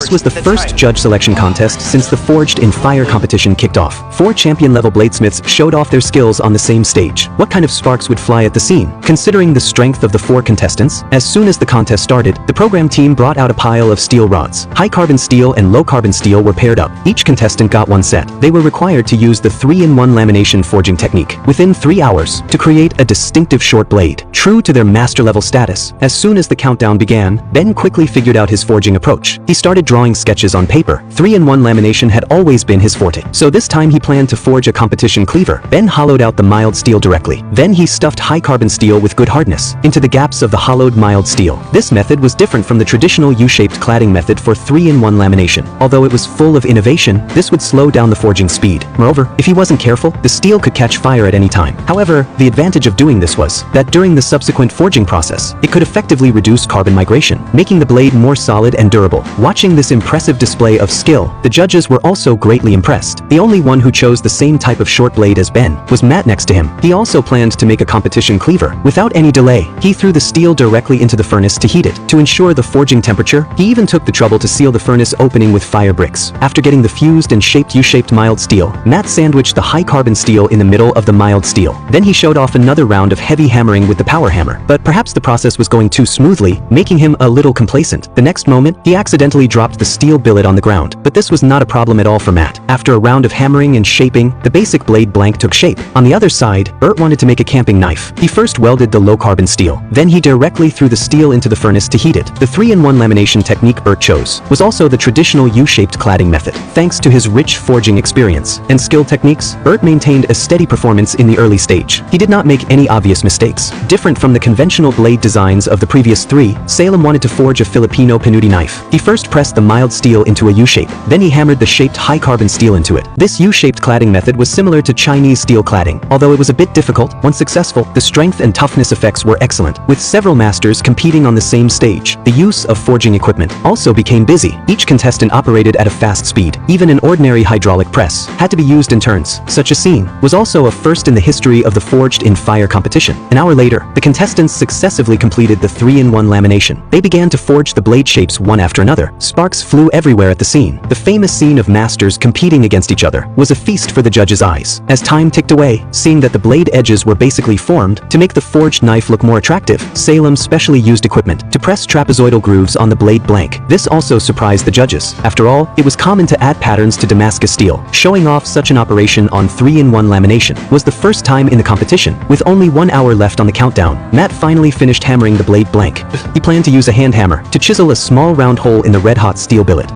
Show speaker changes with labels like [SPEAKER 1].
[SPEAKER 1] This was the first judge selection contest since the Forged in Fire competition kicked off. 4 champion-level bladesmiths showed off their skills on the same stage. What kind of sparks would fly at the scene? Considering the strength of the 4 contestants, as soon as the contest started, the program team brought out a pile of steel rods. High-carbon steel and low-carbon steel were paired up. Each contestant got one set. They were required to use the 3-in-1 lamination forging technique within 3 hours to create a distinctive short blade. True to their master-level status, as soon as the countdown began, Ben quickly figured out his forging approach. He started drawing sketches on paper. 3-in-1 lamination had always been his forte, so this time he planned to forge a competition cleaver. Ben hollowed out the mild steel directly. Then he stuffed high-carbon steel with good hardness into the gaps of the hollowed mild steel. This method was different from the traditional U-shaped cladding method for 3-in-1 lamination. Although it was full of innovation, this would slow down the forging speed. Moreover, if he wasn't careful, the steel could catch fire at any time. However, the advantage of doing this was that during the subsequent forging process, it could effectively reduce carbon migration, making the blade more solid and durable. Watching this impressive display of skill, the judges were also greatly impressed. The only one who chose the same type of short blade as Ben was Matt next to him. He also planned to make a competition cleaver. Without any delay, he threw the steel directly into the furnace to heat it. To ensure the forging temperature, he even took the trouble to seal the furnace opening with fire bricks. After getting the fused and shaped U-shaped mild steel, Matt sandwiched the high-carbon steel in the middle of the mild steel. Then he showed off another round of heavy hammering with the power hammer, but perhaps the process was going too smoothly, making him a little complacent. The next moment, he accidentally dropped the steel billet on the ground, but this was not a problem at all for Matt. After a round of hammering and shaping, the basic blade blank took shape. On the other side, Bert wanted to make a camping knife. He first welded the low-carbon steel. Then he directly threw the steel into the furnace to heat it. The 3-in-1 lamination technique Bert chose was also the traditional U-shaped cladding method. Thanks to his rich forging experience and skill techniques, Bert maintained a steady performance in the early stage. He did not make any obvious mistakes. Different from the conventional blade designs of the previous 3, Salem wanted to forge a Filipino Panuti knife. He first pressed the mild steel into a U-shape. Then he hammered the shaped high-carbon steel into it. This U-shaped cladding method was similar to Chinese steel cladding. Although it was a bit difficult, once successful, the strength and toughness effects were excellent. With several masters competing on the same stage, the use of forging equipment also became busy. Each contestant operated at a fast speed. Even an ordinary hydraulic press had to be used in turns. Such a scene was also a first in the history of the Forged in Fire competition. An hour later, the contestants successively completed the 3-in-1 lamination. They began to forge the blade shapes one after another. Sparks flew everywhere at the scene. The famous scene of masters competing against each other was a feast for the judges' eyes. As time ticked away, seeing that the blade edges were basically formed to make the forged knife look more attractive, Salem specially used equipment to press trapezoidal grooves on the blade blank. This also surprised the judges. After all, it was common to add patterns to Damascus steel. Showing off such an operation on 3-in-1 lamination was the first time in the competition. With only 1 hour left on the countdown, Matt finally finished hammering the blade blank. He planned to use a hand hammer to chisel a small round hole in the red-hot steel billet.